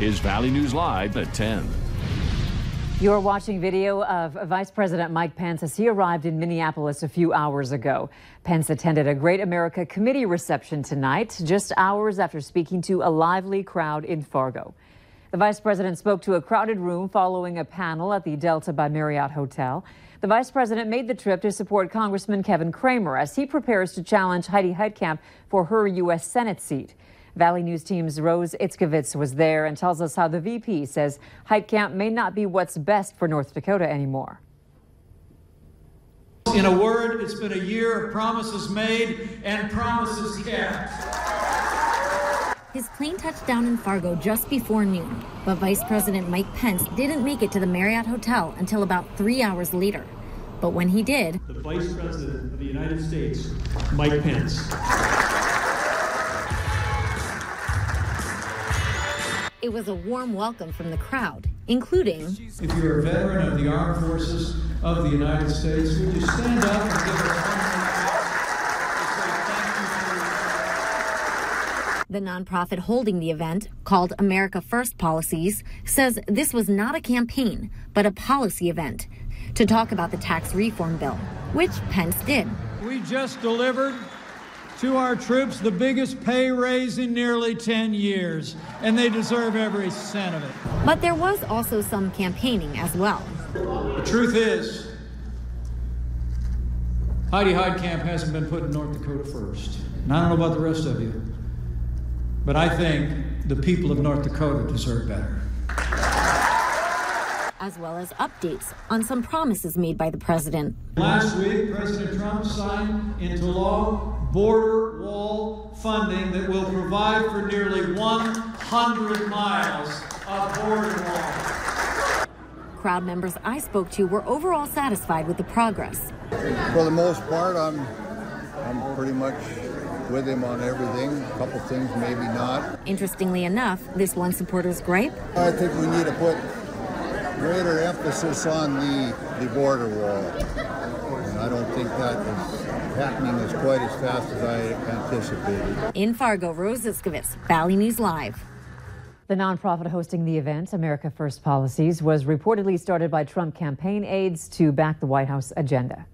is Valley News Live at 10. You're watching video of Vice President Mike Pence as he arrived in Minneapolis a few hours ago. Pence attended a Great America Committee reception tonight, just hours after speaking to a lively crowd in Fargo. The vice president spoke to a crowded room following a panel at the Delta by Marriott Hotel. The vice president made the trip to support Congressman Kevin Cramer as he prepares to challenge Heidi Heitkamp for her U.S. Senate seat. Valley News Team's Rose Itzkovitz was there and tells us how the VP says Heitkamp may not be what's best for North Dakota anymore. In a word, it's been a year of promises made and promises kept. His plane touched down in Fargo just before noon, but Vice President Mike Pence didn't make it to the Marriott Hotel until about 3 hours later. But when he did, the Vice President of the United States, Mike Pence. It was a warm welcome from the crowd, including... If you're a veteran of the Armed Forces of the United States, would you stand up and give us one minute? The nonprofit holding the event, called America First Policies, says this was not a campaign, but a policy event to talk about the tax reform bill, which Pence did. We just delivered to our troops the biggest pay raise in nearly 10 years, and they deserve every cent of it. But there was also some campaigning as well. The truth is, Heidi Heitkamp hasn't been put in North Dakota first. And I don't know about the rest of you, but I think the people of North Dakota deserve better. As well as updates on some promises made by the president. Last week, President Trump signed into law border wall funding that will provide for nearly 100 miles of border wall. Crowd members I spoke to were overall satisfied with the progress. For the most part, I'm pretty much with him on everything. A couple things, maybe not. Interestingly enough, this one supporter's gripe: I think we need to put greater emphasis on the border wall. And I don't think that is happening as quite as fast as I anticipated. In Fargo, Rose Itzkovitz, Valley News Live. The nonprofit hosting the event, America First Policies, was reportedly started by Trump campaign aides to back the White House agenda.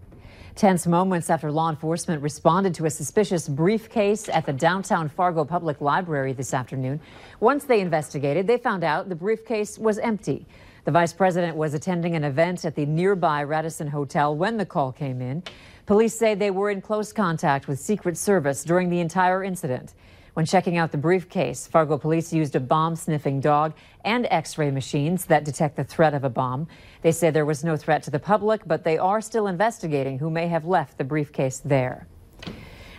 Tense moments after law enforcement responded to a suspicious briefcase at the downtown Fargo Public Library this afternoon. Once they investigated, they found out the briefcase was empty. The vice president was attending an event at the nearby Radisson Hotel when the call came in. Police say they were in close contact with Secret Service during the entire incident. When checking out the briefcase, Fargo police used a bomb-sniffing dog and X-ray machines that detect the threat of a bomb. They say there was no threat to the public, but they are still investigating who may have left the briefcase there.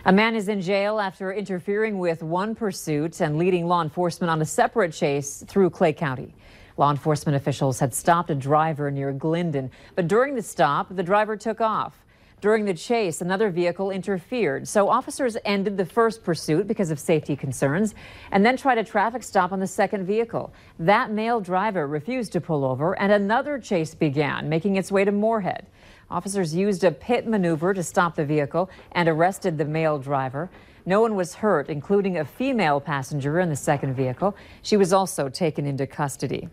A man is in jail after interfering with one pursuit and leading law enforcement on a separate chase through Clay County. Law enforcement officials had stopped a driver near Glendon, but during the stop, the driver took off. During the chase, another vehicle interfered, so officers ended the first pursuit because of safety concerns and then tried a traffic stop on the second vehicle. That male driver refused to pull over, and another chase began, making its way to Moorhead. Officers used a pit maneuver to stop the vehicle and arrested the male driver. No one was hurt, including a female passenger in the second vehicle. She was also taken into custody.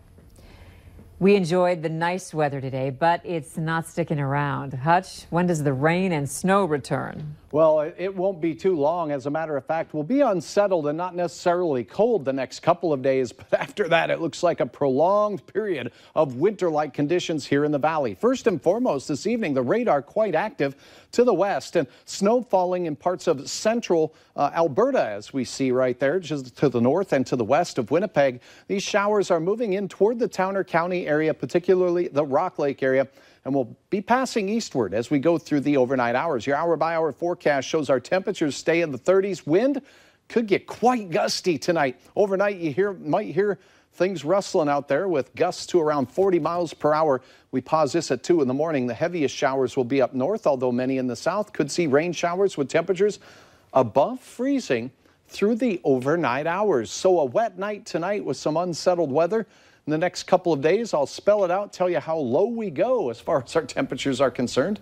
We enjoyed the nice weather today, but it's not sticking around. Hutch, when does the rain and snow return? Well, it won't be too long. As a matter of fact, we'll be unsettled and not necessarily cold the next couple of days. But after that, it looks like a prolonged period of winter-like conditions here in the valley. First and foremost, this evening, the radar quite active to the west and snow falling in parts of central Alberta, as we see right there, just to the north and to the west of Winnipeg. These showers are moving in toward the Towner County area, particularly the Rock Lake area, and will be passing eastward as we go through the overnight hours. Your hour-by-hour forecast shows our temperatures stay in the 30s. Wind could get quite gusty tonight. Overnight, you might hear things rustling out there with gusts to around 40 miles per hour. We pause this at 2 in the morning. The heaviest showers will be up north, although many in the south could see rain showers with temperatures above freezing through the overnight hours. So a wet night tonight with some unsettled weather. In the next couple of days, I'll spell it out, tell you how low we go as far as our temperatures are concerned.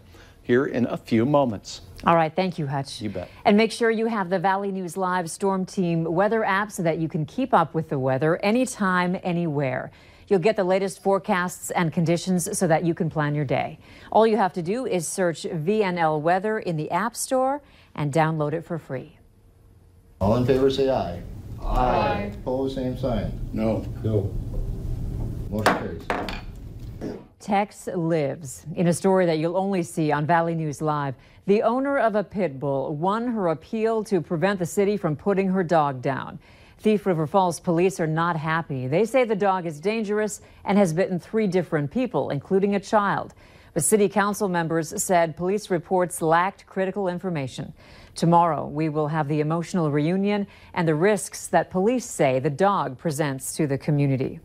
here in a few moments. All right, thank you, Hutch. You bet. And make sure you have the Valley News Live Storm Team weather app so that you can keep up with the weather anytime, anywhere. You'll get the latest forecasts and conditions so that you can plan your day. All you have to do is search VNL Weather in the App Store and download it for free. All in favor, say aye. Aye. Opposed, same sign. No. No. Motion carries. Tex lives. In a story that you'll only see on Valley News Live, the owner of a pit bull won her appeal to prevent the city from putting her dog down. Thief River Falls police are not happy. They say the dog is dangerous and has bitten 3 different people, including a child. But city council members said police reports lacked critical information. Tomorrow, we will have the emotional reunion and the risks that police say the dog presents to the community.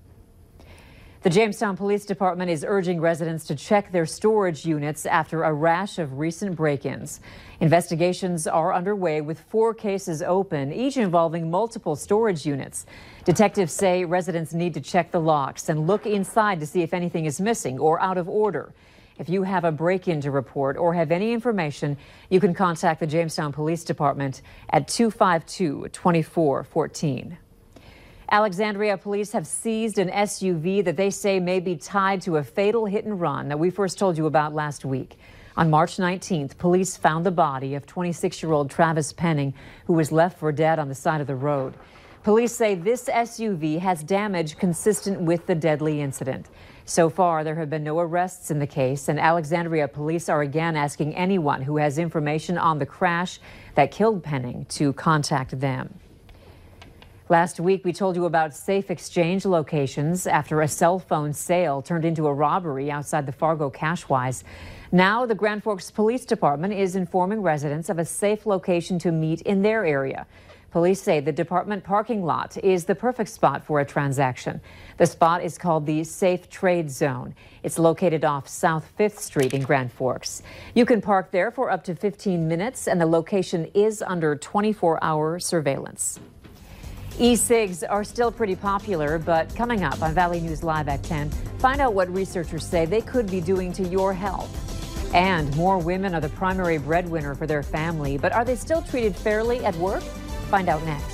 The Jamestown Police Department is urging residents to check their storage units after a rash of recent break-ins. Investigations are underway with 4 cases open, each involving multiple storage units. Detectives say residents need to check the locks and look inside to see if anything is missing or out of order. If you have a break-in to report or have any information, you can contact the Jamestown Police Department at 252-2414. Alexandria police have seized an SUV that they say may be tied to a fatal hit and run that we first told you about last week. On March 19th, police found the body of 26-year-old Travis Penning, who was left for dead on the side of the road. Police say this SUV has damage consistent with the deadly incident. So far, there have been no arrests in the case, and Alexandria police are again asking anyone who has information on the crash that killed Penning to contact them. Last week, we told you about safe exchange locations after a cell phone sale turned into a robbery outside the Fargo Cashwise. Now, the Grand Forks Police Department is informing residents of a safe location to meet in their area. Police say the department parking lot is the perfect spot for a transaction. The spot is called the Safe Trade Zone. It's located off South 5th Street in Grand Forks. You can park there for up to 15 minutes, and the location is under 24-hour surveillance. E-cigs are still pretty popular, but coming up on Valley News Live at 10, find out what researchers say they could be doing to your health. And more women are the primary breadwinner for their family, but are they still treated fairly at work? Find out next.